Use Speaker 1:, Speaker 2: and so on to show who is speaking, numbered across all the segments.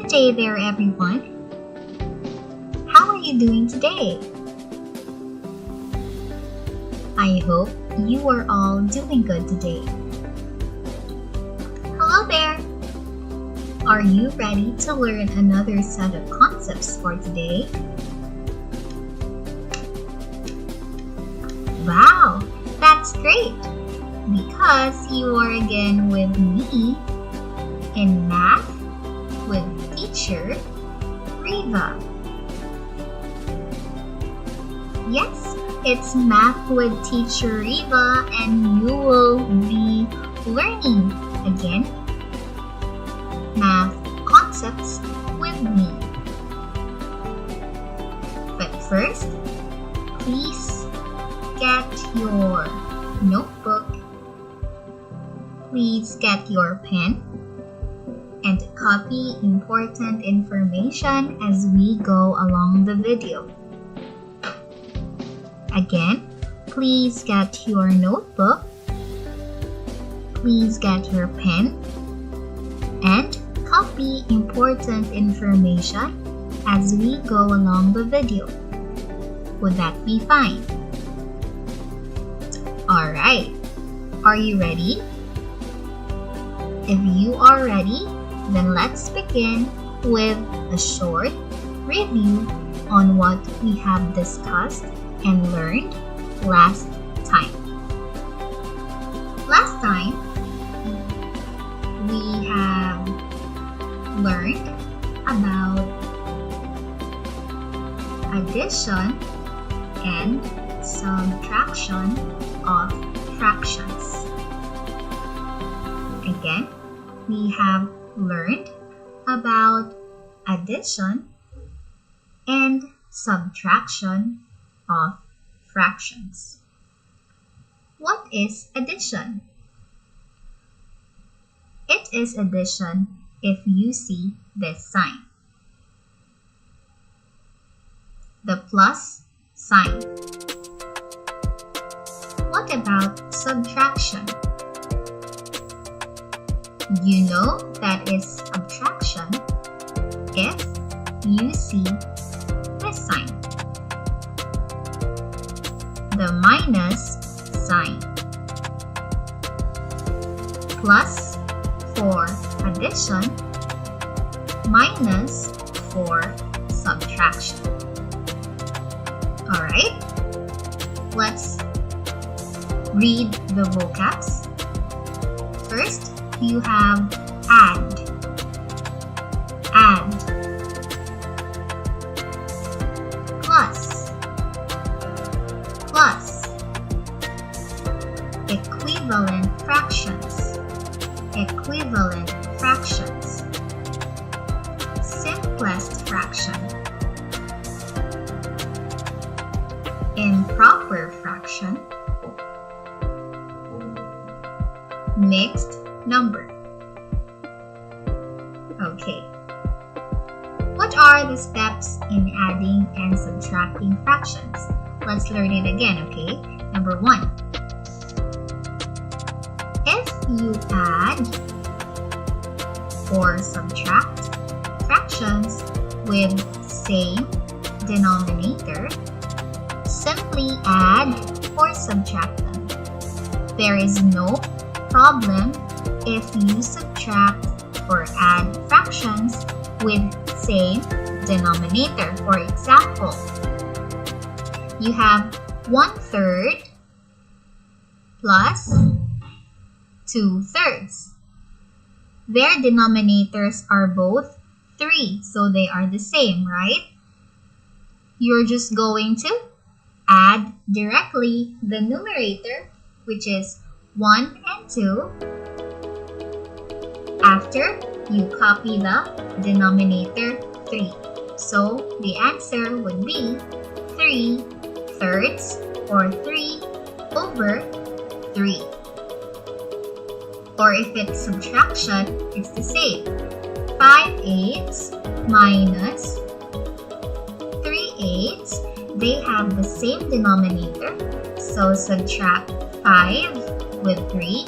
Speaker 1: Good day there, everyone. How are you doing today? I hope you are all doing good today. Hello there. Are you ready to learn another set of concepts for today? Wow, that's great! Because you are again with me in Math with Teacher Riva. Yes, it's Math with Teacher Riva, and you will be learning again math concepts with me. But first, please get your notebook, please get your pen, and copy important information as we go along the video. Again, please get your notebook, please get your pen, and copy important information as we go along the video. Would that be fine? Alright, are you ready? If you are ready, then let's begin with a short review on what we have discussed and learned last time. Last time, we have learned about addition and subtraction of fractions. Again, we have learned about addition and subtraction of fractions. What is addition? It is addition if you see this sign, the plus sign. What about subtraction? You know that is subtraction if you see this sign, the minus sign. Plus for addition, minus for subtraction. Alright, let's read the vocabs. First, you have add, plus, equivalent fractions, simplest fraction, improper fraction, mixed number. Okay. What are the steps in adding and subtracting fractions? Let's learn it again, okay? Number 1. If you add or subtract fractions with same denominator, simply add or subtract them. There is no problem if you subtract or add fractions with same denominator. For example, you have 1/3 plus 2/3. Their denominators are both 3, so they are the same, right? You're just going to add directly the numerator, which is 1 and 2. After, you copy the denominator 3. So, the answer would be 3/3 or 3/3. Or if it's subtraction, it's the same. 5/8 minus 3/8. They have the same denominator. So subtract 5 with 3.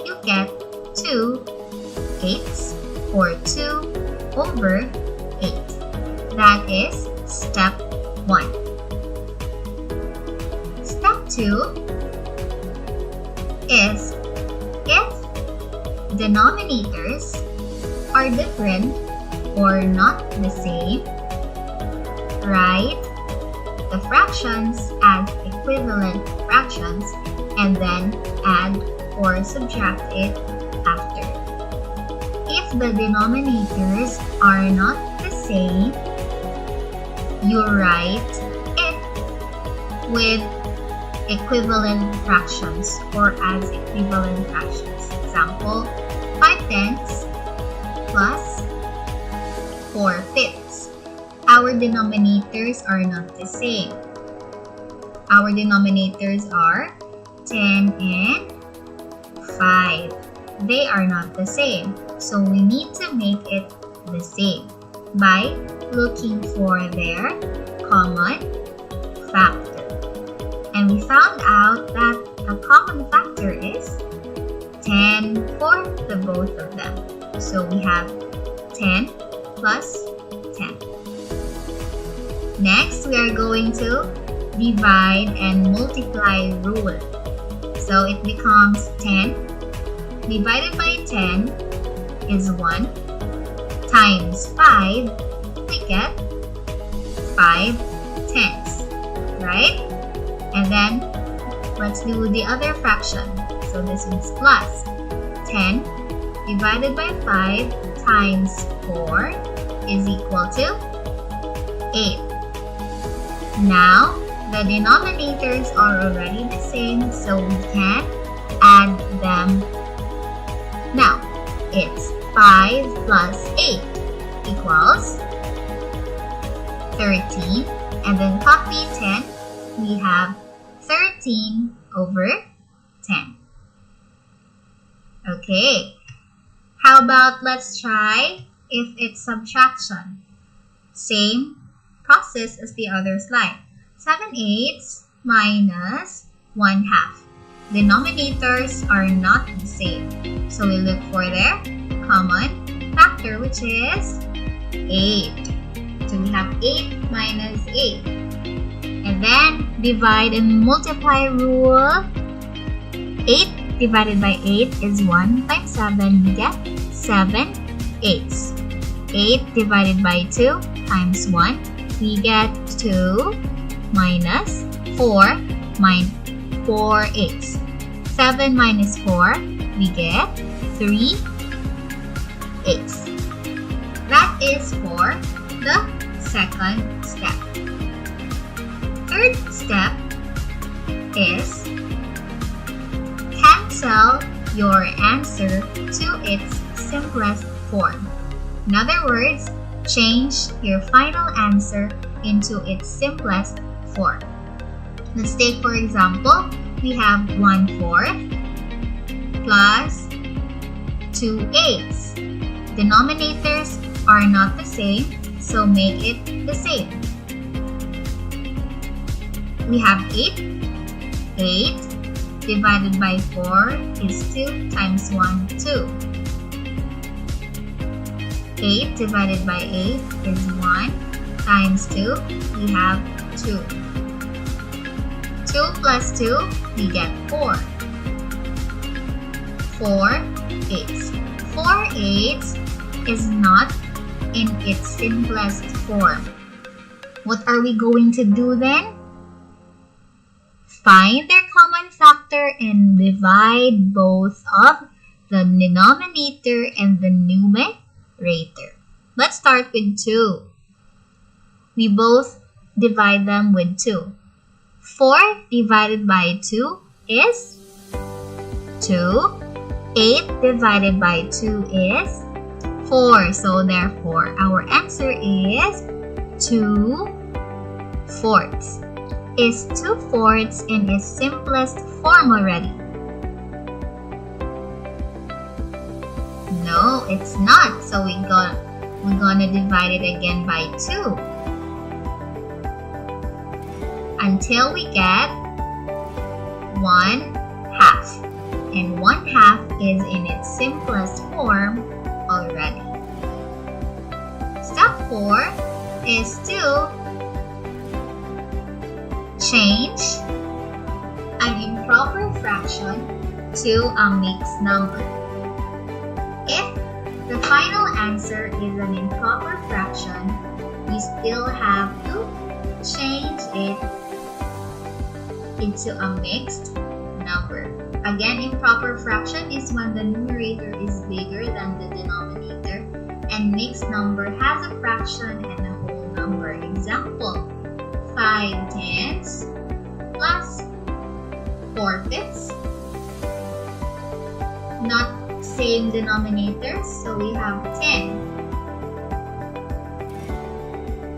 Speaker 1: You get 2/8 or 2 over 8. That is step 1. Step 2 is if denominators are different or not the same, write the fractions as equivalent fractions and then add or subtract it after. If the denominators are not the same, you write it with equivalent fractions or as equivalent fractions. Example, 5/10 plus 4/5. Our denominators are not the same. Our denominators are 10 and 5. They are not the same. So we need to make it the same by looking for their common factor. And we found out that the common factor is 10 for the both of them. So we have 10 plus 10. Next, we are going to divide and multiply rule. So it becomes 10 divided by 10 is 1 times 5, we get 5/10, right? And then let's do the other fraction. So this is plus 10 divided by 5 times 4 is equal to 8. Now, the denominators are already the same, so we can add them. Now, it's 5 plus 8 equals 13. And then copy 10, we have 13 over 10. Okay, how about let's try if it's subtraction. Same process as the other slide. 7/8 minus 1/2. Denominators are not the same. So we look for their common factor, which is 8. So we have 8 minus 8. And then divide and multiply rule. 8 divided by 8 is 1 times 7. We get 7/8. 8 divided by 2 times 1. We get 2 minus 4 minus 4/8. 7 minus 4, we get 3/8. That is for the second step. Third step is cancel your answer to its simplest form. In other words, change your final answer into its simplest form. Let's take for example, we have 1/4 plus 2/8. Denominators are not the same, so make it the same. We have 8. 8 divided by 4 is 2 times 1, 2. 8 divided by 8 is 1 times 2, we have 2. 2 plus 2, we get 4. 4/8. 4/8 is not in its simplest form. What are we going to do then? Find their common factor and divide both of the denominator and the numerator. Let's start with 2. We both divide them with 2. 4 divided by 2 is 2. 8 divided by 2 is 4. So therefore, our answer is 2/4. Is 2/4 in its simplest form already? No, it's not. So we're gonna divide it again by 2 until we get 1/2. And 1/2 is in its simplest form already. 4 is to change an improper fraction to a mixed number. If the final answer is an improper fraction, we still have to change it into a mixed number. Again, improper fraction is when the numerator is bigger than the denominator, and mixed number has a fraction and a whole number. Example, 5/10 plus 4/5. Not same denominators, so we have 10.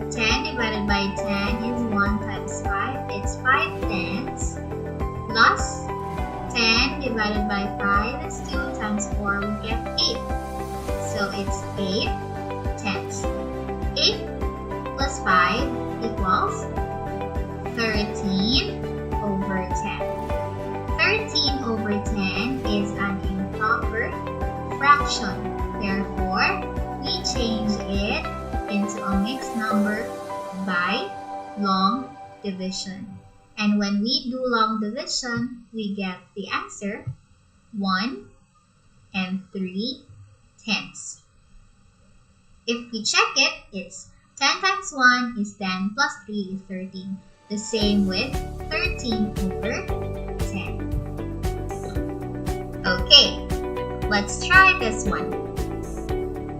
Speaker 1: 10 divided by 10 is 1 times 5. It's 5/10 plus 10 divided by 5 is 2 times 4, we get 8. So it's 8/10. 8 plus 5 equals 13/10. 13/10 is an improper fraction. Therefore, we change it into a mixed number by long division. And when we do long division, we get the answer 1 3/10. If we check it, it's 10 times 1 is 10 plus 3 is 13. The same with 13/10. Okay, let's try this one.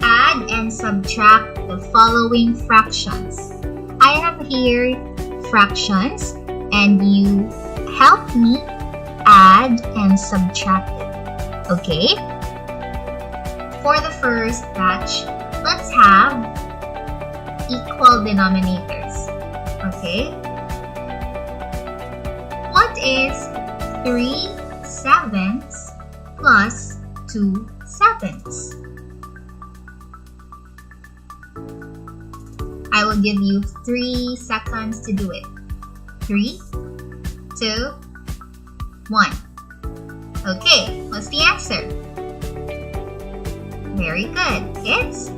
Speaker 1: Add and subtract the following fractions. I have here fractions, and you help me add and subtract it. Okay? For the first batch, let's have equal denominators. Okay? What is 3/7 plus 2/7? I will give you 3 seconds to do it. 3, 2, 1. Okay, what's the answer? Very good. It's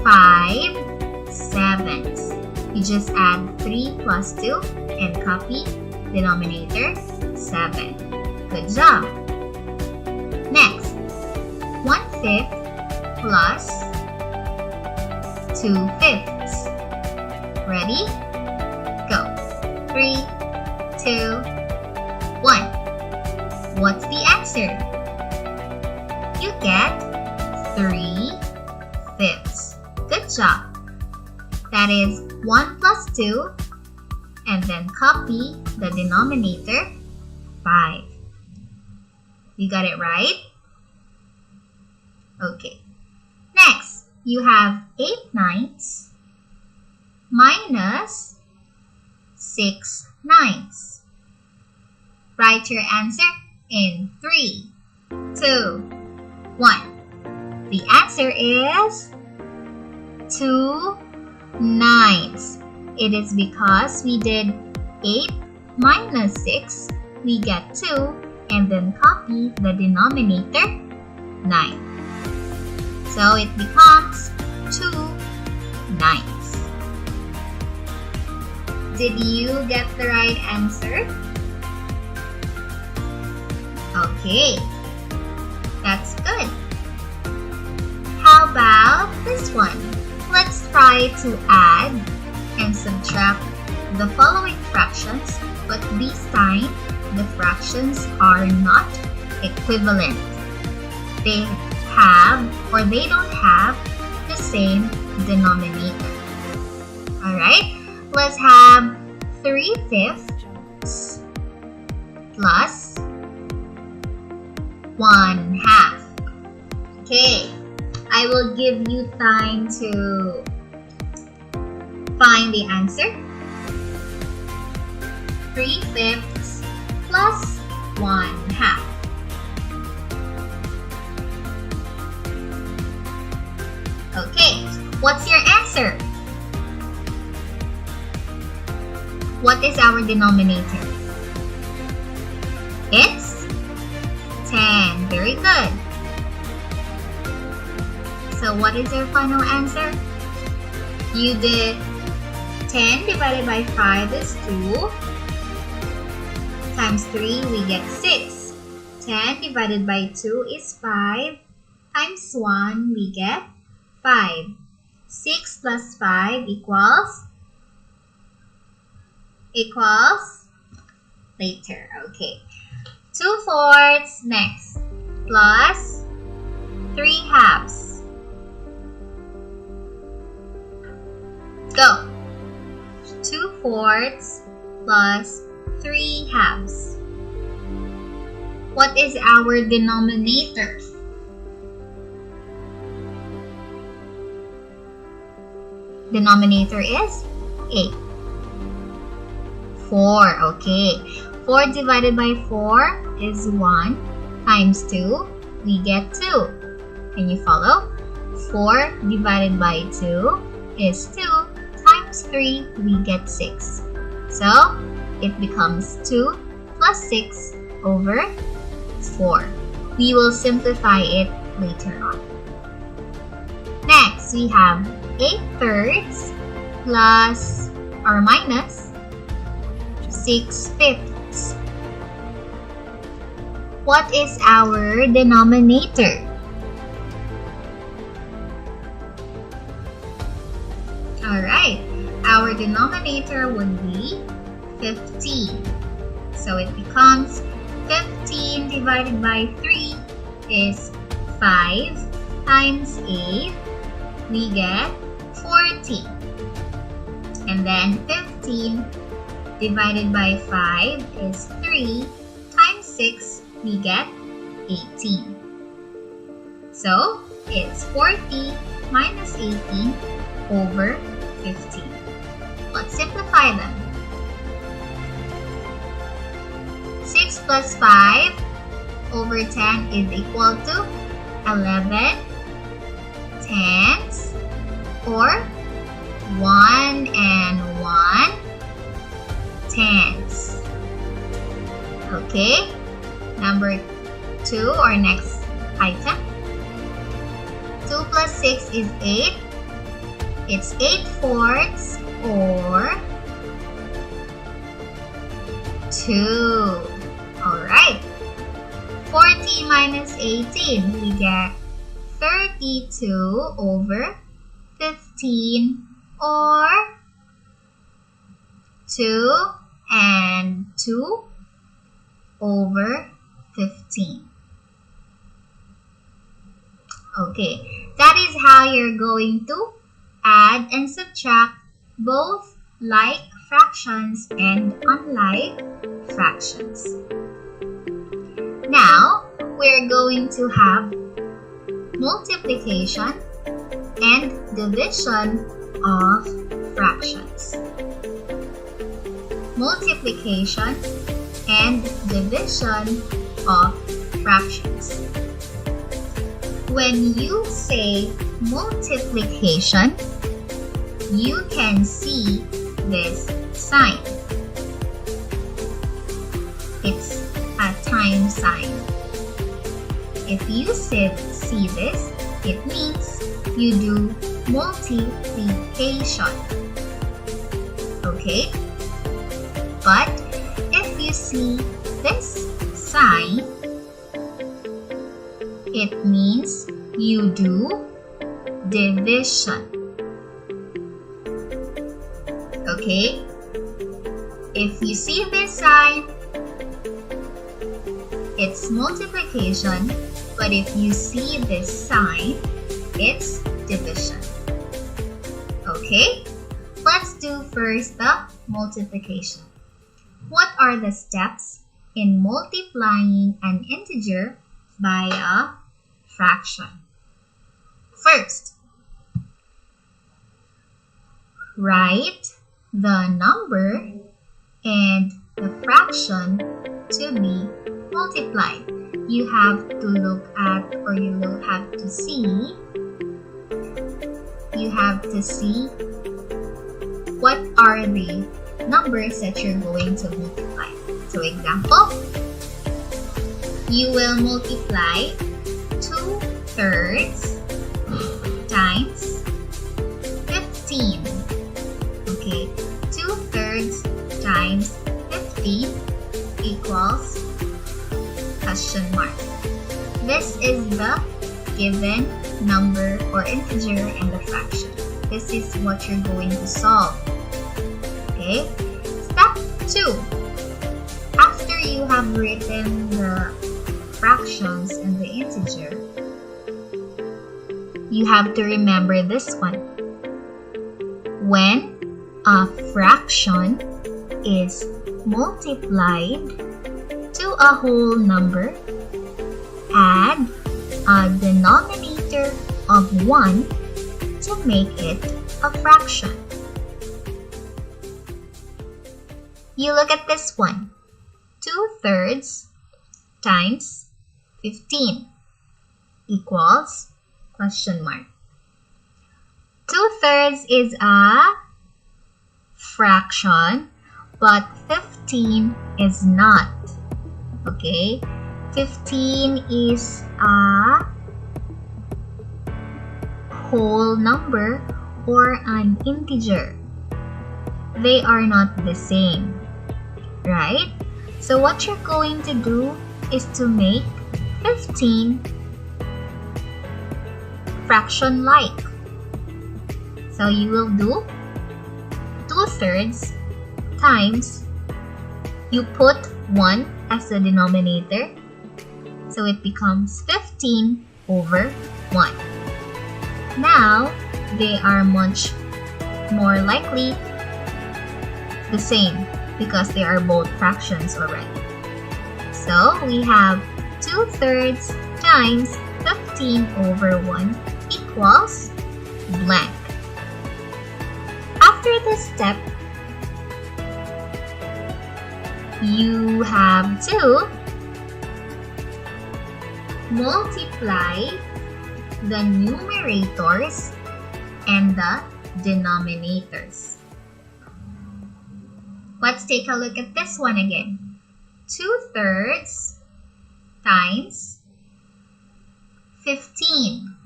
Speaker 1: 5/7. You just add 3 plus 2 and copy denominator 7. Good job. Next, 1/5 plus 2/5. Ready? Go. 3, 2, 1. What's the answer? You get 3/5. Good job. That is 1 plus 2, and then copy the denominator 5. You got it right? Okay. Next, you have 8/9 minus 6/9. Write your answer in 3, 2, 1. The answer is 2/9. It is because we did 8 minus 6, we get 2, and then copy the denominator 9. So it becomes 2/9. Did you get the right answer? Okay, that's good. How about this one? Let's try to add and subtract the following fractions, but this time the fractions are not equivalent. They don't have the same denominator. Alright, let's have 3/5 plus 1/2. Okay, I will give you time to find the answer. 3/5 plus 1/2. Okay, what's your answer? What is our denominator? It's 10. Very good. So what is your final answer? You did 10 divided by 5 is 2. Times 3, we get 6. 10 divided by 2 is 5. Times 1, we get 5. 6 plus 5 equals later. Okay. 2/4 next. Plus 3/2. Go. 2/4 plus 3/2. What is our denominator? Denominator is 8. 4, okay. 4 divided by 4 is 1. Times 2, we get 2. Can you follow? 4 divided by 2 is 2. Times 3, we get 6. So, it becomes 2 plus 6 over 4. We will simplify it later on. Next, we have 8/3 plus or minus 6/5. What is our denominator? Alright, our denominator would be 15. So it becomes 15 divided by 3 is 5 times 8. We get 40. And then 15 divided by 5 is 3 times 6, we get 18. So, it's 40 minus 18 over 15. Let's simplify them. 6 plus 5 over 10 is equal to 11 tenths, or 1 and 1 tenths. Okay, number 2 or next item. 2 plus 6 is 8. It's 8/4 or 2. Alright. 40 minus 18, we get 32 over 15 or 2 and 2 over 15. Okay, that is how you're going to add and subtract both like fractions and unlike fractions. Now, we're going to have multiplication and division of fractions. Multiplication and division of fractions. When you say multiplication, you can see this sign. It's a time sign. If you see this, it means you do multiplication. Okay? But if you see this sign, it means you do division. Okay? If you see this sign, it's multiplication, but if you see this sign, it's division. Okay? Let's do first the multiplication. What are the steps in multiplying an integer by a fraction? First, write the number and the fraction to be multiplied. You have to look at, or you will have to see, what are the numbers that you're going to multiply. So example, you will multiply 2/3 times 15. thirds times 15 equals question mark. This is the given number or integer and the fraction. This is what you're going to solve. Okay? Step 2. After you have written the fractions and the integer, you have to remember this one. When a fraction is multiplied to a whole number, add a denominator of 1 to make it a fraction. You look at this one. 2/3 times 15 equals question mark. 2/3 is a fraction, but 15 is not. Okay? 15 is a whole number or an integer. They are not the same, right? So what you're going to do is to make 15 fraction-like. So you will do 2/3 times, you put 1 as the denominator, so it becomes 15 over 1. Now, they are much more likely the same because they are both fractions already. So, we have 2/3 times 15 over 1 equals blank. After this step, you have to multiply the numerators and the denominators. Let's take a look at this one again. 2/3 times 15.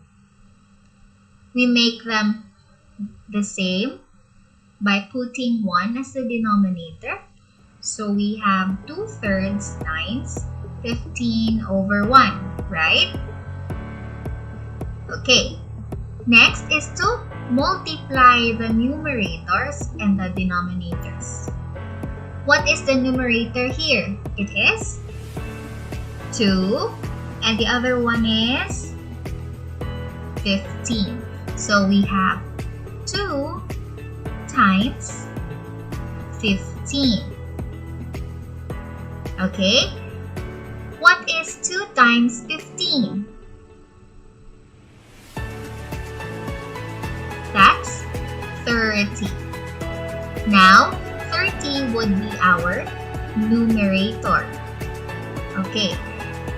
Speaker 1: We make them the same by putting 1 as the denominator. So we have 2/3 times 15 over 1, right? Okay. Next is to multiply the numerators and the denominators. What is the numerator here? It is 2, and the other one is 15. So we have 2 times 15. Okay? What is 2 times 15? That's 30. Now, 30 would be our numerator. Okay.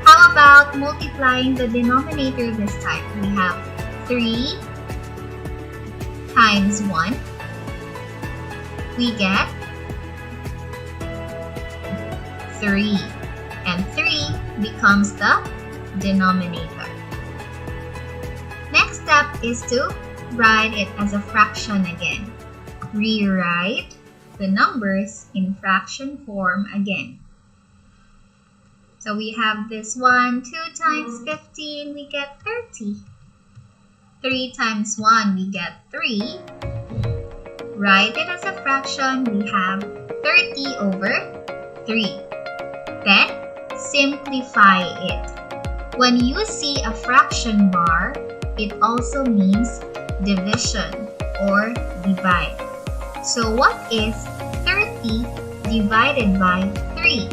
Speaker 1: How about multiplying the denominator this time? We have 3 times 1. We get 3. And 3 becomes the denominator. Next step is to write it as a fraction again. Rewrite the numbers in fraction form again. So we have this one, 2 times 15, we get 30. 3 times 1, we get 3. Write it as a fraction, we have 30 over 3. Then, simplify it. When you see a fraction bar, it also means division or divide. So what is 30 divided by 3?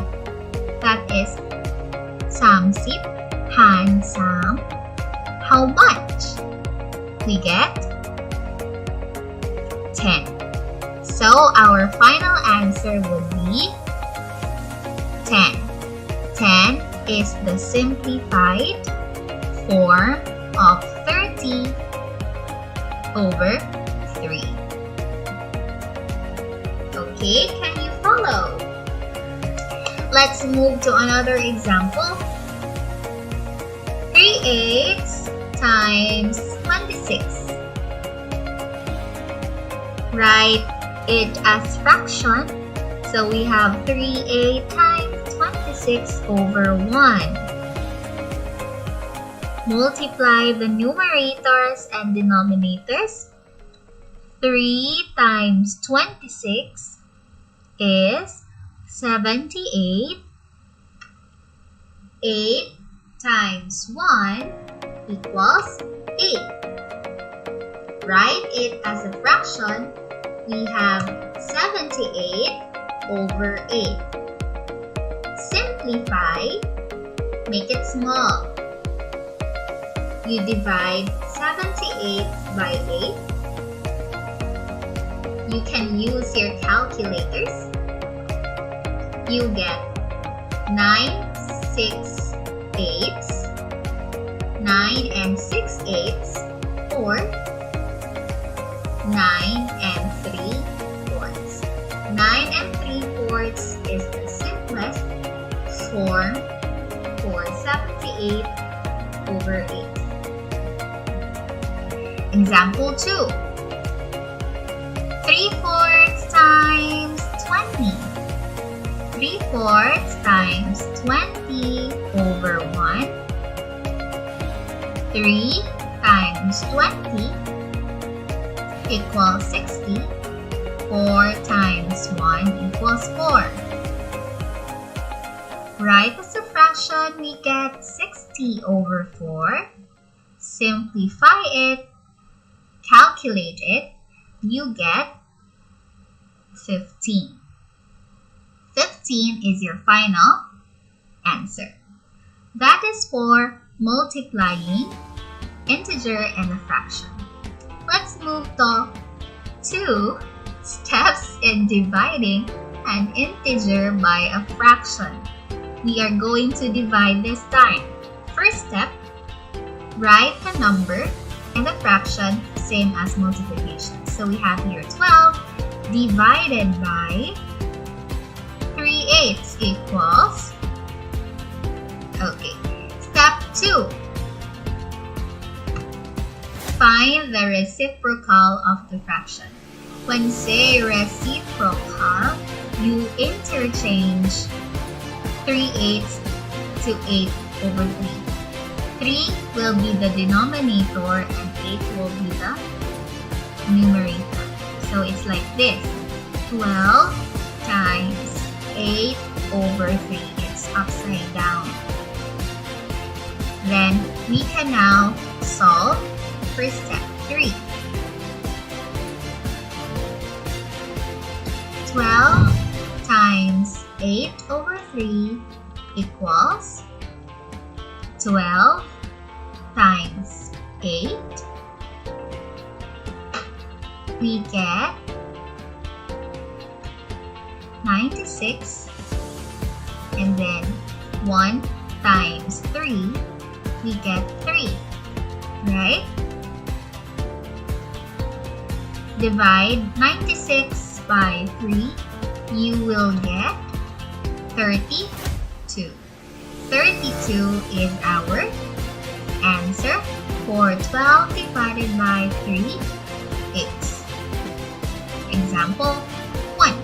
Speaker 1: That is 30 times how much? We get 10. So our final answer would be 10. 10 is the simplified form of 30 over 3. Okay, can you follow? Let's move to another example. 3/8 times 26. Write it as fraction. So we have 3a times 26 over 1. Multiply the numerators and denominators. 3 times 26 is 78. 8 times 1 equals 8. Write it as a fraction. We have 78 over 8. Simplify. Make it small. You divide 78 by 8. You can use your calculators. You get 9 6 eighths, 9 and 6 eighths, or 9 and 3 fourths. 9 and 3 fourths is the simplest form for 78 over 8. Example 2. 3/4 times 20. 3/4 times 20 over 1. 3 times 20 equals 60. 4 times 1 equals 4. Write as a fraction, we get 60 over 4. Simplify it, calculate it, you get 15. 15 is your final answer. That is for multiplying integer and a fraction. Let's move to 2 steps in dividing an integer by a fraction. We are going to divide this time. First step, write the number and the fraction same as multiplication. So we have here 12 divided by 3/8 equals, okay, step 2. Find the reciprocal of the fraction. When say reciprocal, you interchange 3/8 to 8 over 3. 3 will be the denominator and 8 will be the numerator. So it's like this, 12 times 8 over 3. It's upside down. Then we can now solve for step 3. 12 times 8 over 3 equals 12 times 8. We get 96, and then 1 times 3, we get 3, right? Divide 96 by 3, you will get 32. 32 is our answer for 12 divided by 3 is. Example 1.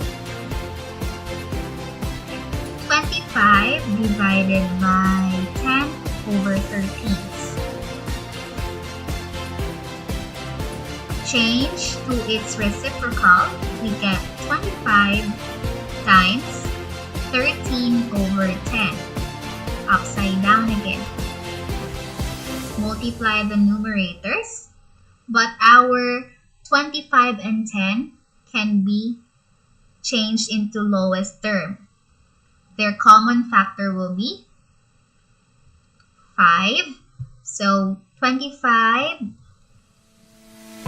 Speaker 1: 25 divided by 10 over 13. Change to its reciprocal, we get 25 times 13 over 10. Upside down again. Multiply the numerators, but our 25 and 10 can be changed into lowest term. Their common factor will be 5. So 25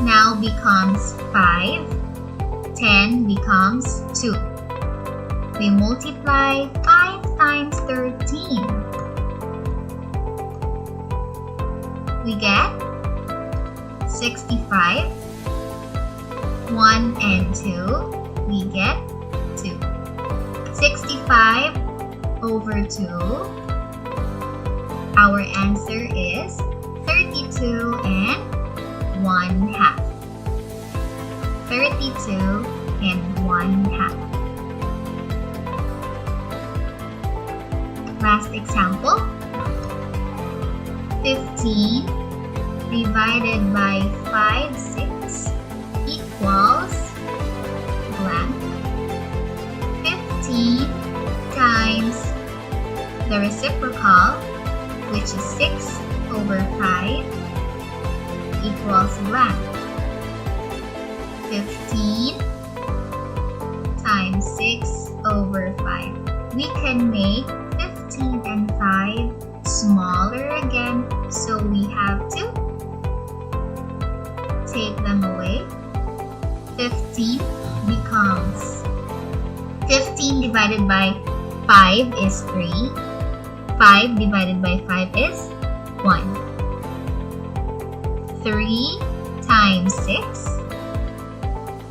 Speaker 1: now becomes 5. 10 becomes 2. We multiply 5 times 13. We get 65. 1 and 2, we get 2. 65 over 2, our answer is 32 and 1/2. 32 and 1/2. Last example. 15 divided by 5/6 equals blank. 15 times the reciprocal, which is 6/5, equals blank. 15 times 6/5. We can make 15 and 5 smaller again, so we have to take them away. 15 becomes 15 divided by 5 is 3. 5 divided by 5 is 1. 3 times 6,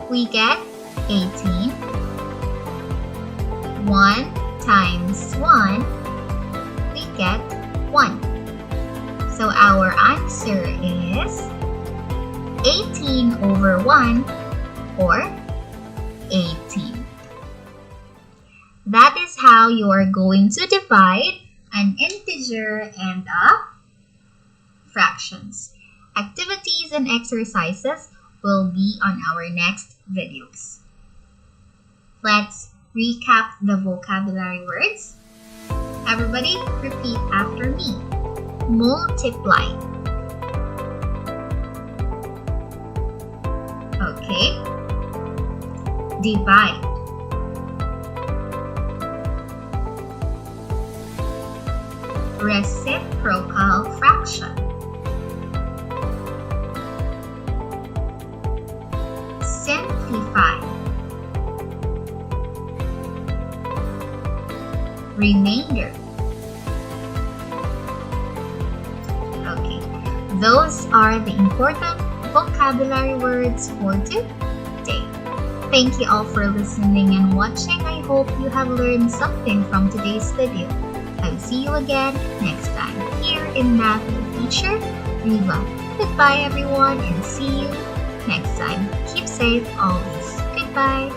Speaker 1: we get 18. 1 times 1, we get 1. So our answer is 18/1, or 18. That is how you are going to divide an integer and a fractions. Activities and exercises will be on our next videos. Let's recap the vocabulary words. Everybody, repeat after me. Multiply. Okay. Divide. Reciprocal fraction. Simplify. Remainder. Okay, those are the important vocabulary words for today. Thank you all for listening and watching. I hope you have learned something from today's video. I'll see you again next time here in Math with Teacher Riva. Goodbye everyone, and see you next time. Keep safe always. Goodbye.